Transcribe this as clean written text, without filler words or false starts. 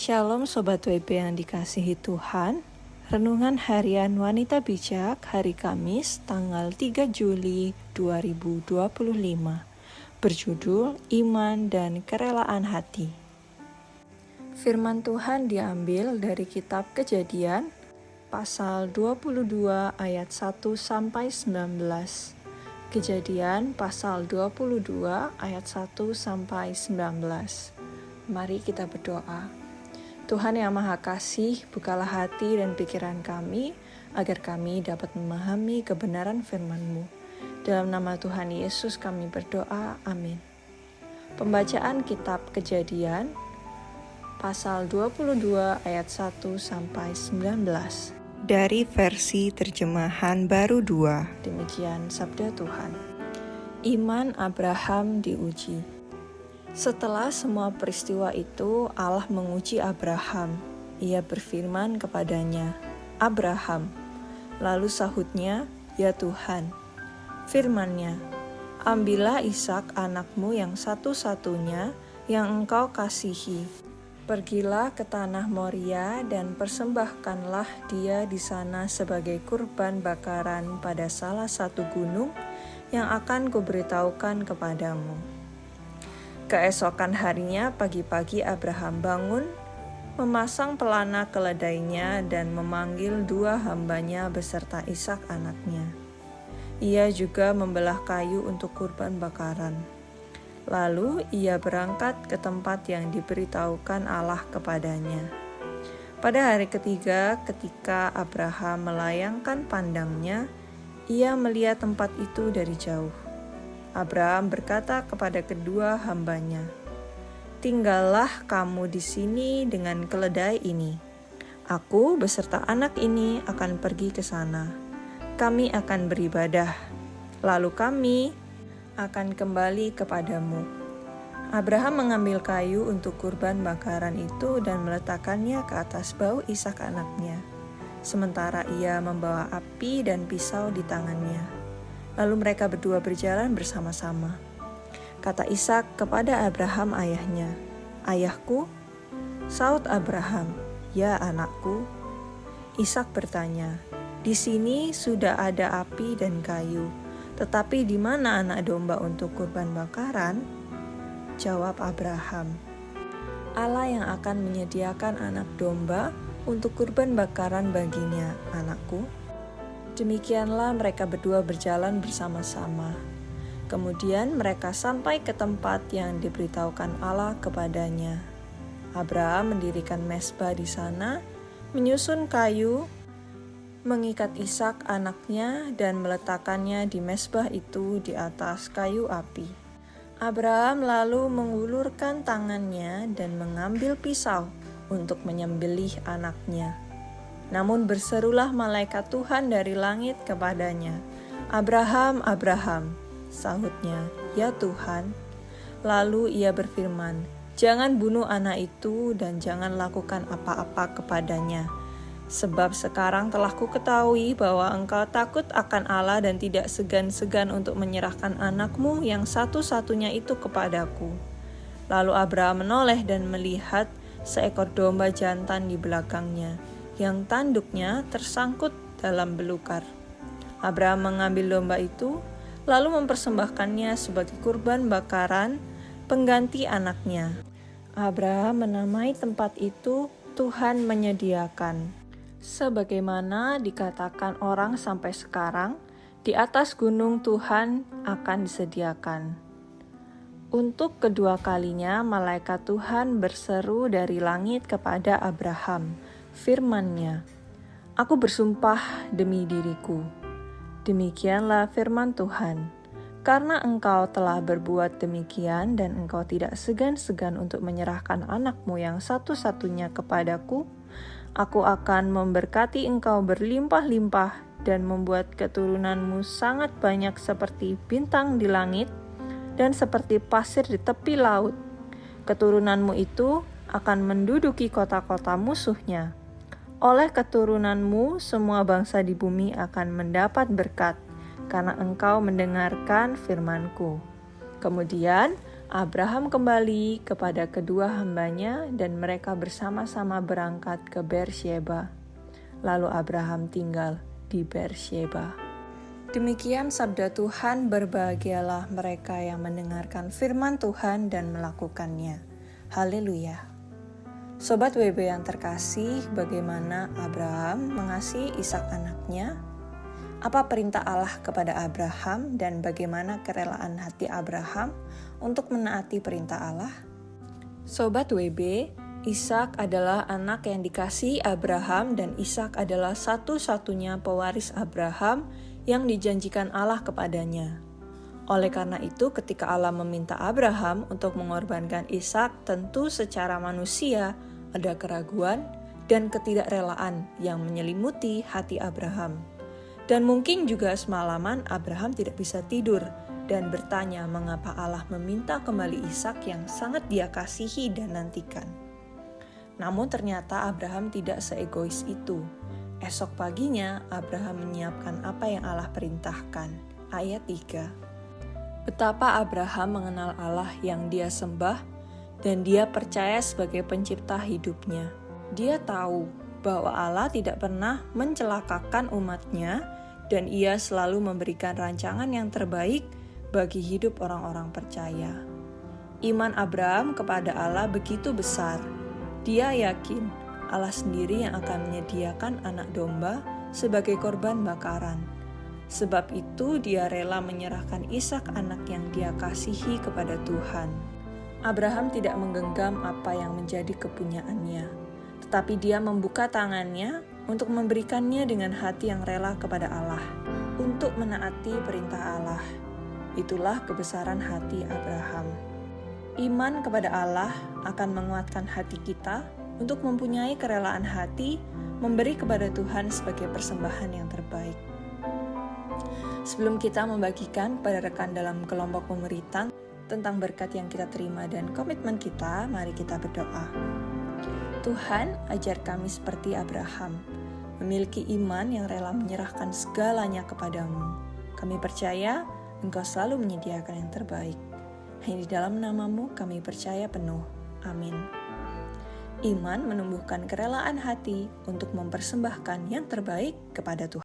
Shalom Sobat WP yang dikasihi Tuhan. Renungan Harian Wanita Bijak hari Kamis tanggal 3 Juli 2025. Berjudul Iman dan Kerelaan Hati. Firman Tuhan diambil dari kitab Kejadian pasal 22 ayat 1 sampai 19. Kejadian pasal 22 ayat 1 sampai 19. Mari kita berdoa. Tuhan yang Maha Kasih, bukalah hati dan pikiran kami, agar kami dapat memahami kebenaran firman-Mu. Dalam nama Tuhan Yesus kami berdoa, amin. Pembacaan kitab Kejadian, pasal 22 ayat 1 sampai 19. Dari versi terjemahan baru 2. Demikian sabda Tuhan. Iman Abraham diuji. Setelah semua peristiwa itu, Allah menguji Abraham. Ia berfirman kepadanya, "Abraham." Lalu sahutnya, "Ya Tuhan." Firman-Nya, "Ambillah Ishak anakmu yang satu-satunya yang engkau kasihi. Pergilah ke tanah Moria dan persembahkanlah dia di sana sebagai kurban bakaran pada salah satu gunung yang akan kuberitahukan kepadamu." Keesokan harinya pagi-pagi Abraham bangun, memasang pelana keledainya dan memanggil 2 hambanya beserta Ishak anaknya. Ia juga membelah kayu untuk kurban bakaran. Lalu ia berangkat ke tempat yang diberitahukan Allah kepadanya. Pada hari ketiga, ketika Abraham melayangkan pandangnya, ia melihat tempat itu dari jauh. Abraham berkata kepada kedua hambanya, "Tinggallah kamu di sini dengan keledai ini. Aku beserta anak ini akan pergi ke sana. Kami akan beribadah, lalu kami akan kembali kepadamu." Abraham mengambil kayu untuk kurban bakaran itu dan meletakkannya ke atas bau Ishak anaknya, sementara ia membawa api dan pisau di tangannya. Lalu mereka berdua berjalan bersama-sama. Kata Ishak kepada Abraham ayahnya, "Ayahku?" Saut Abraham, "Ya anakku." Ishak bertanya, "Di sini sudah ada api dan kayu, tetapi di mana anak domba untuk kurban bakaran?" Jawab Abraham, "Allah yang akan menyediakan anak domba untuk kurban bakaran baginya, anakku." Demikianlah mereka berdua berjalan bersama-sama. Kemudian mereka sampai ke tempat yang diberitahukan Allah kepadanya. Abraham mendirikan mezbah di sana, menyusun kayu, mengikat Ishak anaknya dan meletakkannya di mezbah itu di atas kayu api. Abraham lalu mengulurkan tangannya dan mengambil pisau untuk menyembelih anaknya. Namun berserulah malaikat Tuhan dari langit kepadanya, "Abraham, Abraham." Sahutnya, "Ya Tuhan." Lalu ia berfirman, "Jangan bunuh anak itu dan jangan lakukan apa-apa kepadanya. Sebab sekarang telah kuketahui bahwa engkau takut akan Allah dan tidak segan-segan untuk menyerahkan anakmu yang satu-satunya itu kepadaku." Lalu Abraham menoleh dan melihat seekor domba jantan di belakangnya, yang tanduknya tersangkut dalam belukar. Abraham mengambil domba itu, lalu mempersembahkannya sebagai kurban bakaran pengganti anaknya. Abraham menamai tempat itu Tuhan menyediakan. Sebagaimana dikatakan orang sampai sekarang, di atas gunung Tuhan akan disediakan. Untuk kedua kalinya malaikat Tuhan berseru dari langit kepada Abraham. Firman-Nya, "Aku bersumpah demi diriku." Demikianlah firman Tuhan, "Karena engkau telah berbuat demikian dan engkau tidak segan-segan untuk menyerahkan anakmu yang satu-satunya kepadaku, aku akan memberkati engkau berlimpah-limpah dan membuat keturunanmu sangat banyak seperti bintang di langit dan seperti pasir di tepi laut. Keturunanmu itu akan menduduki kota-kota musuhnya. Oleh keturunanmu, semua bangsa di bumi akan mendapat berkat, karena engkau mendengarkan firman-Ku." Kemudian Abraham kembali kepada kedua hambanya dan mereka bersama-sama berangkat ke Beersheba. Lalu Abraham tinggal di Beersheba. Demikian sabda Tuhan, berbahagialah mereka yang mendengarkan firman Tuhan dan melakukannya. Haleluya. Sobat WB yang terkasih, bagaimana Abraham mengasihi Ishak anaknya? Apa perintah Allah kepada Abraham dan bagaimana kerelaan hati Abraham untuk menaati perintah Allah? Sobat WB, Ishak adalah anak yang dikasihi Abraham dan Ishak adalah satu-satunya pewaris Abraham yang dijanjikan Allah kepadanya. Oleh karena itu, ketika Allah meminta Abraham untuk mengorbankan Ishak, tentu secara manusia ada keraguan dan ketidakrelaan yang menyelimuti hati Abraham. Dan mungkin juga semalaman Abraham tidak bisa tidur dan bertanya mengapa Allah meminta kembali Ishak yang sangat dia kasihi dan nantikan. Namun ternyata Abraham tidak seegois itu. Esok paginya Abraham menyiapkan apa yang Allah perintahkan. Ayat 3. Betapa Abraham mengenal Allah yang dia sembah dan dia percaya sebagai pencipta hidupnya. Dia tahu bahwa Allah tidak pernah mencelakakan umatnya dan ia selalu memberikan rancangan yang terbaik bagi hidup orang-orang percaya. Iman Abraham kepada Allah begitu besar. Dia yakin Allah sendiri yang akan menyediakan anak domba sebagai korban bakaran. Sebab itu dia rela menyerahkan Ishak anak yang dia kasihi kepada Tuhan. Abraham tidak menggenggam apa yang menjadi kepunyaannya, tetapi dia membuka tangannya untuk memberikannya dengan hati yang rela kepada Allah, untuk menaati perintah Allah. Itulah kebesaran hati Abraham. Iman kepada Allah akan menguatkan hati kita untuk mempunyai kerelaan hati memberi kepada Tuhan sebagai persembahan yang terbaik. Sebelum kita membagikan kepada rekan dalam kelompok pemuritan tentang berkat yang kita terima dan komitmen kita, mari kita berdoa. Tuhan, ajar kami seperti Abraham, memiliki iman yang rela menyerahkan segalanya kepadamu. Kami percaya Engkau selalu menyediakan yang terbaik. Hanya di dalam nama-Mu kami percaya penuh. Amin. Iman menumbuhkan kerelaan hati untuk mempersembahkan yang terbaik kepada Tuhan.